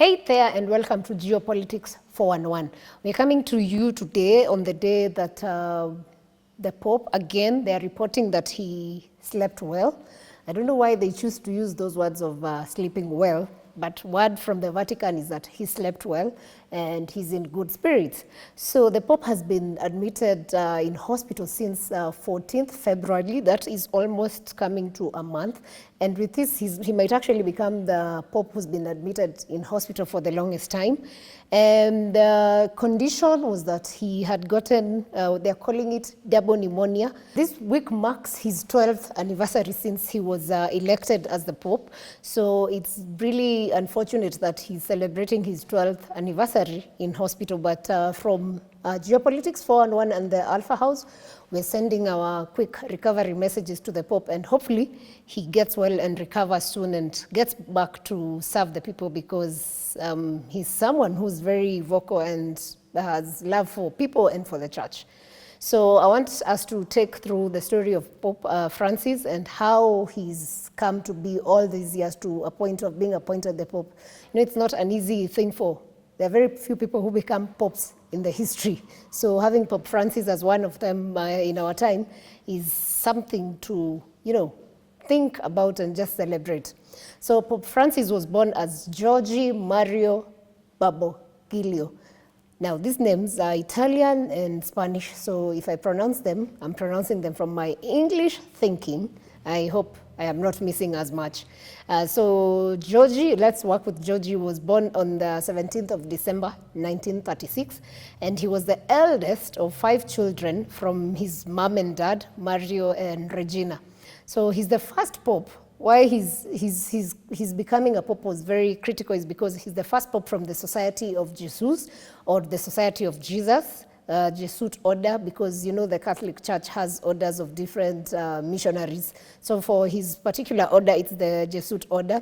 Hey there, and welcome to Geopolitics 411. We're coming to you today on the day that the Pope, again, they're reporting that he slept well. I don't know why they choose to use those words of sleeping well, but word from the Vatican is that he slept well and he's in good spirits. So the Pope has been admitted in hospital since 14th February. That is almost coming to a month. And with this, he might actually become the Pope who's been admitted in hospital for the longest time. And the condition was that he had gotten, they're calling it double pneumonia. This week marks his 12th anniversary since he was elected as the Pope. So it's really unfortunate that he's celebrating his 12th anniversary in hospital. But from Geopolitics 411 and the Alfa House, we're sending our quick recovery messages to the Pope, and hopefully he gets well and recovers soon and gets back to serve the people, because he's someone who's very vocal and has love for people and for the church. So I want us to take through the story of Pope Francis and how he's come to be all these years to a point of being appointed the Pope. You know, it's not an easy thing there are very few people who become popes in the history. So having Pope Francis as one of them in our time is something to, think about and just celebrate. So Pope Francis was born as Giorgi Mario Baboglio. Now, these names are Italian and Spanish, so if I pronounce them, I'm pronouncing them from my English thinking. I hope I am not missing as much. So Giorgi, let's work with Giorgi, was born on the 17th of December, 1936, and he was the eldest of 5 children from his mom and dad, Mario and Regina. So he's the first pope. Why he's becoming a pope was very critical is because he's the first pope from the Society of Jesus, or the Society of Jesus, Jesuit order, because the Catholic Church has orders of different missionaries. So for his particular order, it's the Jesuit order.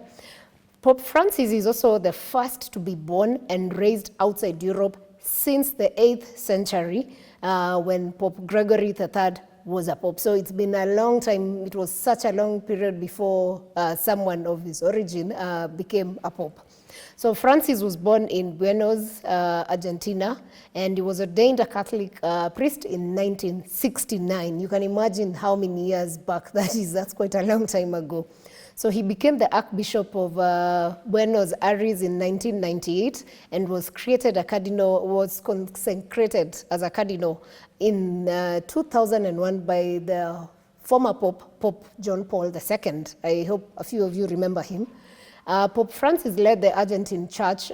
Pope Francis is also the first to be born and raised outside Europe since the 8th century, when Pope Gregory III was a pope. So it's been a long time. It was such a long period before someone of his origin became a pope. So Francis was born in Buenos, Argentina, and he was ordained a Catholic priest in 1969. You can imagine how many years back that is. That's quite a long time ago. So he became the Archbishop of Buenos Aires in 1998 and was consecrated as a cardinal in 2001 by the former Pope, Pope John Paul II. I hope a few of you remember him. Pope Francis led the Argentine church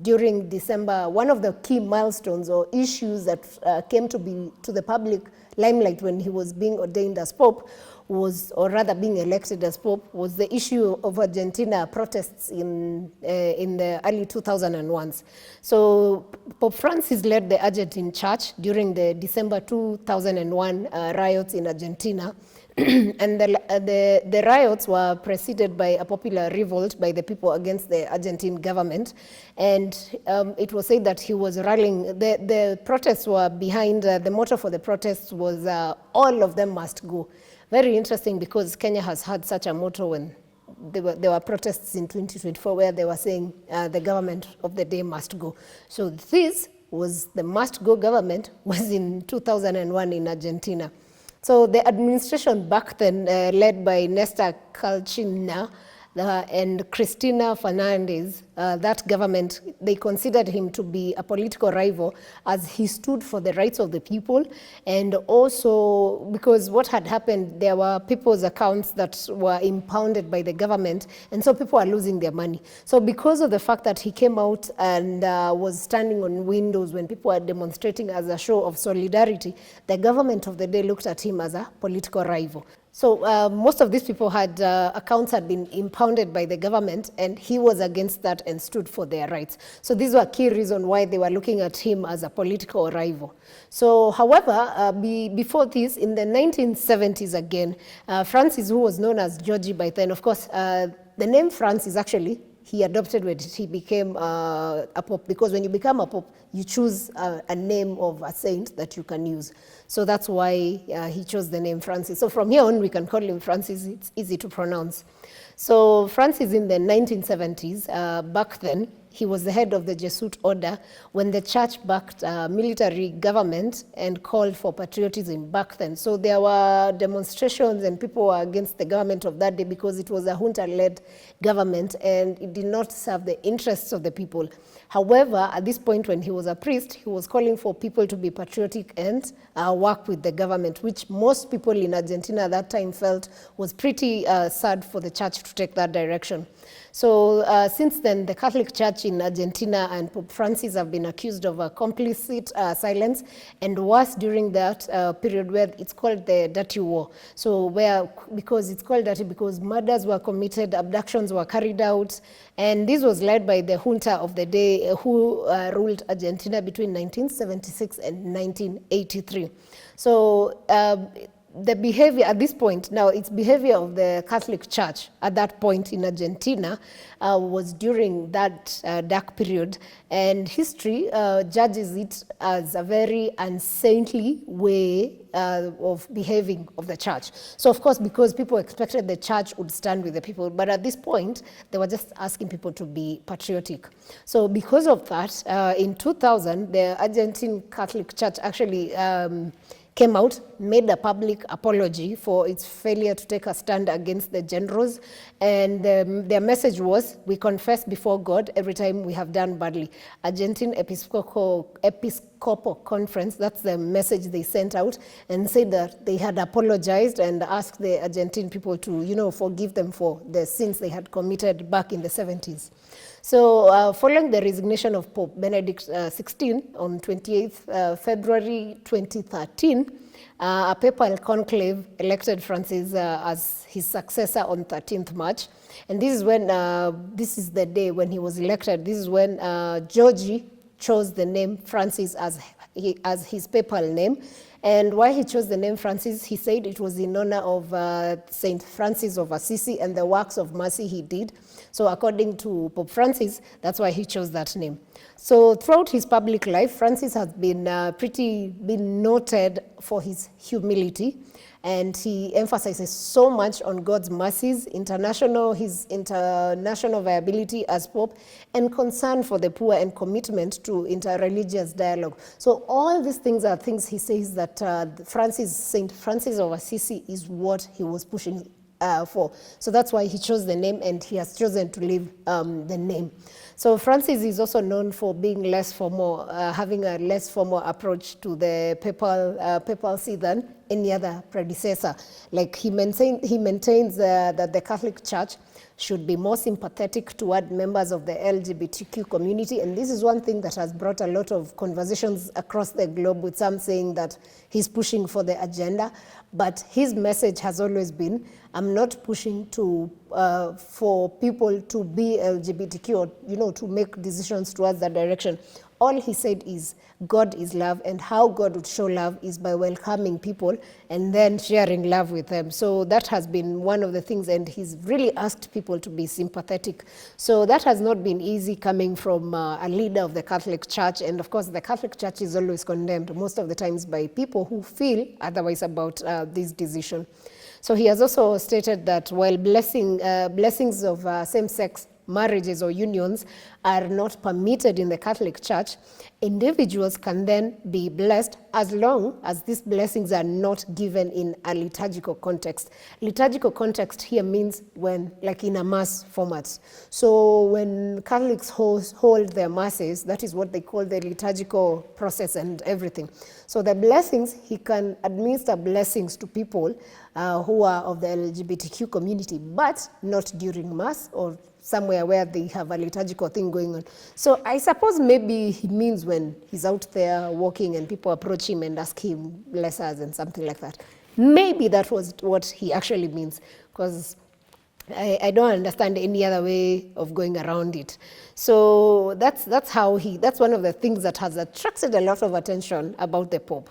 during December. One of the key milestones or issues that came to the public limelight when he was being ordained as Pope was, or rather being elected as Pope, was the issue of Argentina protests in the early 2001s. So Pope Francis led the Argentine church during the December 2001 riots in Argentina. And the riots were preceded by a popular revolt by the people against the Argentine government. And it was said that he was rallying. The protests were behind, the motto for the protests was, all of them must go. Very interesting, because Kenya has had such a motto when there were protests in 2024 where they were saying the government of the day must go. So this was the must go government was in 2001 in Argentina. So the administration back then, led by Néstor Kirchner and Cristina Fernandez, that government, they considered him to be a political rival as he stood for the rights of the people. And also because what had happened, there were people's accounts that were impounded by the government, and so people are losing their money. So because of the fact that he came out and was standing on windows when people were demonstrating as a show of solidarity, the government of the day looked at him as a political rival. So most of these people had accounts had been impounded by the government, and he was against that and stood for their rights. So these were key reasons why they were looking at him as a political rival. So however, before this, in the 1970s again, Francis, who was known as Giorgi by then, of course, the name Francis actually, he adopted when he became a pope, because when you become a pope, you choose a name of a saint that you can use. So that's why he chose the name Francis. So from here on, we can call him Francis. It's easy to pronounce. So Francis in the 1970s, back then, he was the head of the Jesuit order when the church backed military government and called for patriotism back then. So there were demonstrations and people were against the government of that day because it was a junta-led government and it did not serve the interests of the people. However, at this point when he was a priest, he was calling for people to be patriotic and work with the government, which most people in Argentina at that time felt was pretty sad for the church to take that direction. So since then, the Catholic Church in Argentina and Pope Francis have been accused of a complicit silence, and worse during that period where it's called the Dirty War. So because it's called dirty because murders were committed, abductions were carried out, and this was led by the junta of the day who ruled Argentina between 1976 and 1983. So the behavior at this point, now it's behavior of the Catholic Church at that point in Argentina was during that dark period, and history judges it as a very unsaintly way of behaving of the church. So of course, because people expected the church would stand with the people, but at this point, they were just asking people to be patriotic. So because of that, in 2000, the Argentine Catholic Church actually came out, made a public apology for its failure to take a stand against the generals. And their message was, we confess before God every time we have done badly. Argentine Episcopal Conference, that's the message they sent out, and said that they had apologized and asked the Argentine people to, forgive them for the sins they had committed back in the 70s. So following the resignation of Pope Benedict XVI on 28th February 2013, a papal conclave elected Francis as his successor on 13th March. And this is when, this is the day when he was elected. This is when Georgie chose the name Francis as his papal name. And why he chose the name Francis, he said it was in honor of Saint Francis of Assisi and the works of mercy he did. So according to Pope Francis, that's why he chose that name. So throughout his public life, Francis has been been noted for his humility, and he emphasizes so much on God's mercies, his international viability as Pope, and concern for the poor and commitment to interreligious dialogue. So all these things are things he says that Saint Francis of Assisi is what he was pushing for. So that's why he chose the name, and he has chosen to leave the name. So Francis is also known for being less formal, having a less formal approach to the papacy than any other predecessor. Like he maintains that the Catholic Church should be more sympathetic toward members of the LGBTQ community. And this is one thing that has brought a lot of conversations across the globe, with some saying that he's pushing for the agenda. But his message has always been, I'm not pushing for people to be LGBTQ or, to make decisions towards that direction. All he said is God is love, and how God would show love is by welcoming people and then sharing love with them. So that has been one of the things, and he's really asked people to be sympathetic. So that has not been easy coming from a leader of the Catholic Church, and of course the Catholic Church is always condemned most of the times by people who feel otherwise about this decision. So he has also stated that while blessings of same-sex marriages or unions are not permitted in the Catholic Church, individuals can then be blessed as long as these blessings are not given in a liturgical context. Liturgical context here means when, like in a mass format. So when Catholics hold their masses, that is what they call the liturgical process and everything. So the blessings, he can administer blessings to people who are of the LGBTQ community, but not during mass or somewhere where they have a liturgical thing going on. So I suppose maybe he means when he's out there walking and people approach him and ask him bless us and something like that. Maybe that was what he actually means, because I don't understand any other way of going around it. So that's one of the things that has attracted a lot of attention about the Pope.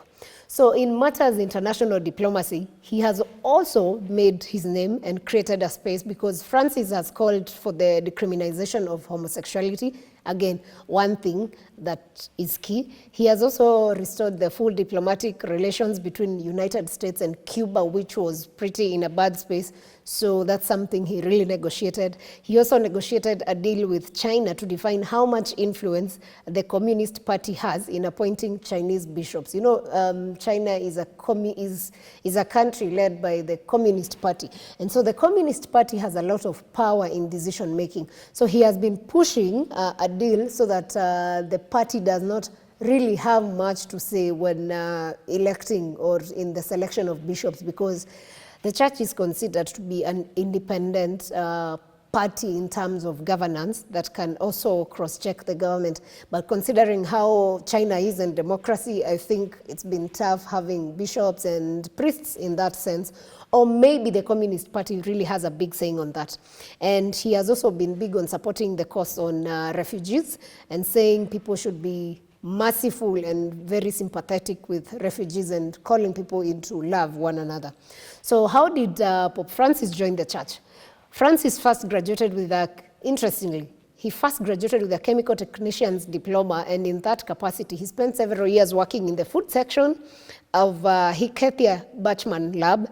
So in matters international diplomacy, he has also made his name and created a space, because Francis has called for the decriminalization of homosexuality again, one thing that is key. He has also restored the full diplomatic relations between United States and Cuba, which was pretty in a bad space. So that's something he really negotiated. He also negotiated a deal with China to define how much influence the Communist Party has in appointing Chinese bishops. You know, China is a country led by the Communist Party. And so the Communist Party has a lot of power in decision making. So he has been pushing a deal so that the party does not really have much to say when electing or in the selection of bishops, because the church is considered to be an independent party in terms of governance that can also cross-check the government. But considering how China is in democracy, I think it's been tough having bishops and priests in that sense. Or maybe the Communist Party really has a big saying on that. And he has also been big on supporting the cause on refugees and saying people should be merciful and very sympathetic with refugees and calling people in to love one another. So how did Pope Francis join the church? Francis first graduated with interestingly, he first graduated with a chemical technician's diploma, and in that capacity, he spent several years working in the food section of Hiketia Bachman lab.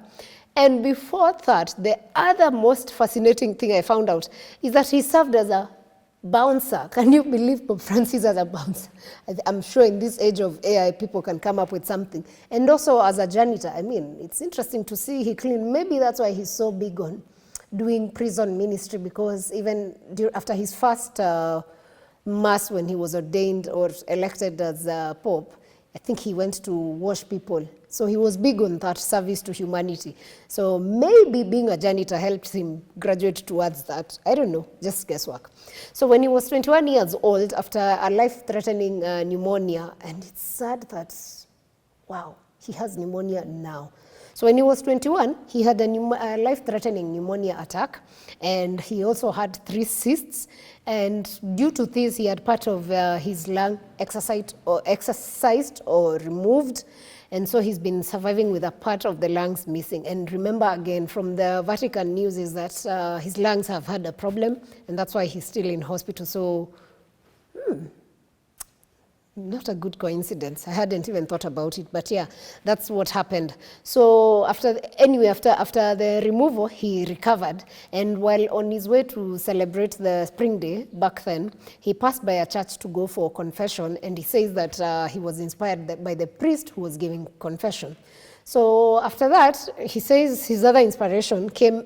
And before that, the other most fascinating thing I found out is that he served as a bouncer. Can you believe Pope Francis as a bouncer? I'm sure in this age of AI, people can come up with something. And also as a janitor. I mean, it's interesting to see he cleaned. Maybe that's why he's so big on doing prison ministry, because even after his first mass when he was ordained or elected as Pope, I think he went to wash people. So he was big on that service to humanity. So maybe being a janitor helped him graduate towards that. I don't know, just guesswork. So when he was 21 years old, after a life-threatening pneumonia, and it's sad that, wow, he has pneumonia now. So when he was 21, he had a life-threatening pneumonia attack, and he also had 3 cysts. And due to this, he had part of his lung exercised or removed. And so he's been surviving with a part of the lungs missing. And remember again, from the Vatican news is that his lungs have had a problem, and that's why he's still in hospital. So, not a good coincidence. I hadn't even thought about it, but yeah, that's what happened. So after the removal, he recovered, and while on his way to celebrate the Spring Day back then, he passed by a church to go for confession, and he says that he was inspired by the priest who was giving confession. So after that, he says his other inspiration came.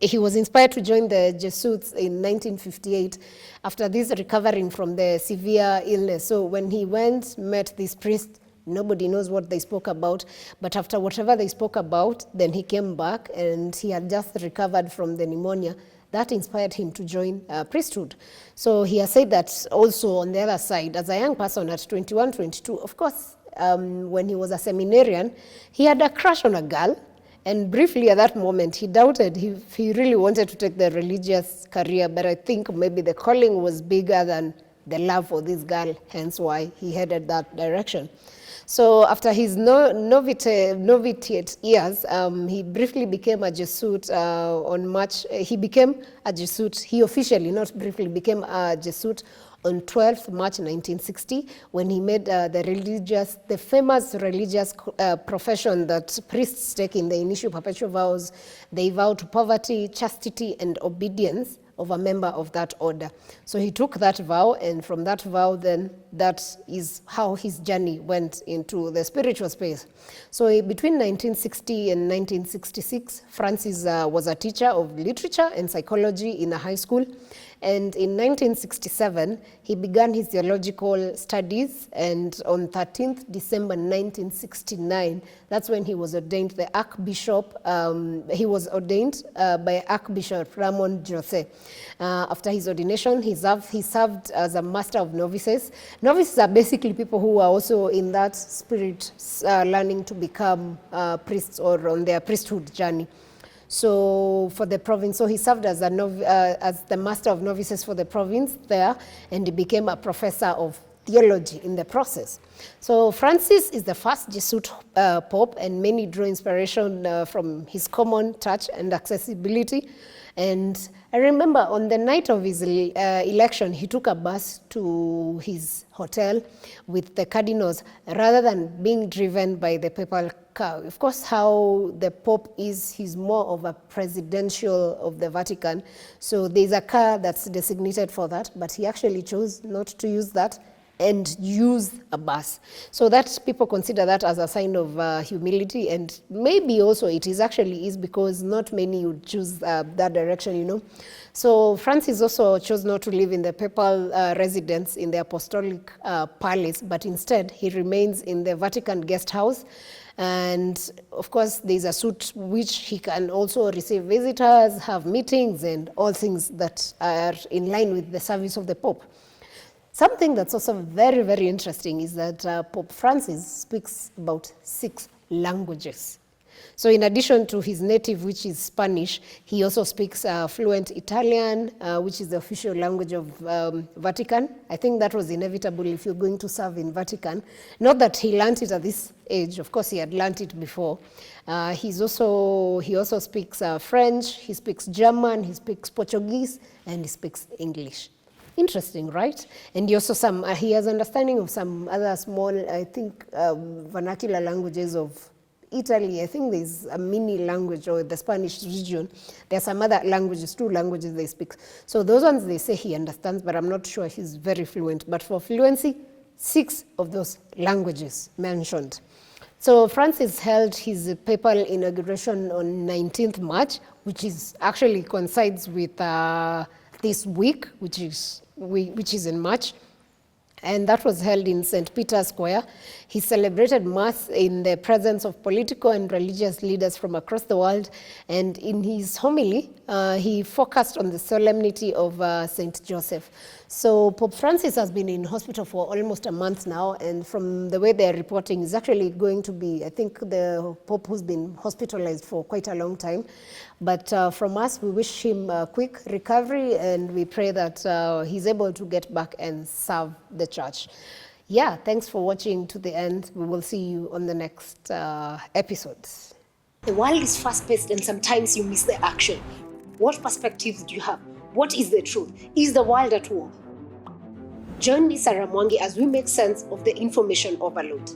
He was inspired to join the Jesuits in 1958 after this recovering from the severe illness. So when he went, met this priest, nobody knows what they spoke about, but after whatever they spoke about, then he came back and he had just recovered from the pneumonia. That inspired him to join priesthood. So he has said that also on the other side, as a young person at 21, 22, of course, when he was a seminarian, he had a crush on a girl. And briefly at that moment, he doubted if he really wanted to take the religious career, but I think maybe the calling was bigger than the love for this girl, hence why he headed that direction. So after his novitiate years, he briefly became a Jesuit he became a Jesuit, he officially, not briefly, became a Jesuit on 12th March 1960, when he made the famous religious profession that priests take in the initial perpetual vows. They vow to poverty, chastity, and obedience of a member of that order. So he took that vow, and from that vow, then that is how his journey went into the spiritual space. So between 1960 and 1966, Francis was a teacher of literature and psychology in a high school. And in 1967, he began his theological studies, and on 13th December 1969, that's when he was ordained the Archbishop. He was ordained by Archbishop Ramon Jose. After his ordination, he served as a master of novices. Novices are basically people who are also in that spirit, learning to become priests or on their priesthood journey. So for the province, so he served as the master of novices for the province there, and he became a professor of theology in the process. So Francis is the first Jesuit Pope, and many draw inspiration from his common touch and accessibility. And I remember on the night of his election, he took a bus to his hotel with the cardinals rather than being driven by the papal car. Of course, how the Pope is, he's more of a presidential of the Vatican. So there's a car that's designated for that, but he actually chose not to use that and use a bus. So that people consider that as a sign of humility, and maybe also it is actually is because not many would choose that direction, you know. So Francis also chose not to live in the papal residence in the apostolic palace, but instead he remains in the Vatican guest house. And of course, there's a suite which he can also receive visitors, have meetings, and all things that are in line with the service of the Pope. Something that's also very, very interesting is that Pope Francis speaks about 6 languages. So in addition to his native, which is Spanish, he also speaks fluent Italian, which is the official language of Vatican. I think that was inevitable if you're going to serve in Vatican. Not that he learned it at this age. Of course, he had learned it before. He also speaks French, he speaks German, he speaks Portuguese, and he speaks English. Interesting, right? And he also he has understanding of some other small, I think, vernacular languages of Italy. I think there's a mini language, or the Spanish region. There are some other languages, 2 languages they speak. So those ones they say he understands, but I'm not sure he's very fluent. But for fluency, 6 of those languages mentioned. So Francis held his papal inauguration on 19th March, which is actually coincides with this week, which is in March, and that was held in St. Peter's Square. He celebrated Mass in the presence of political and religious leaders from across the world, and in his homily, he focused on the solemnity of St. Joseph. So Pope Francis has been in hospital for almost a month now, and from the way they're reporting, is actually going to be, I think, the Pope who's been hospitalized for quite a long time. But from us, we wish him a quick recovery, and we pray that he's able to get back and serve the church. Yeah, thanks for watching to the end. We will see you on the next episodes. The world is fast-paced and sometimes you miss the action. What perspectives do you have? What is the truth? Is the world at war? Join me, Sarah Mwangi, as we make sense of the information overload.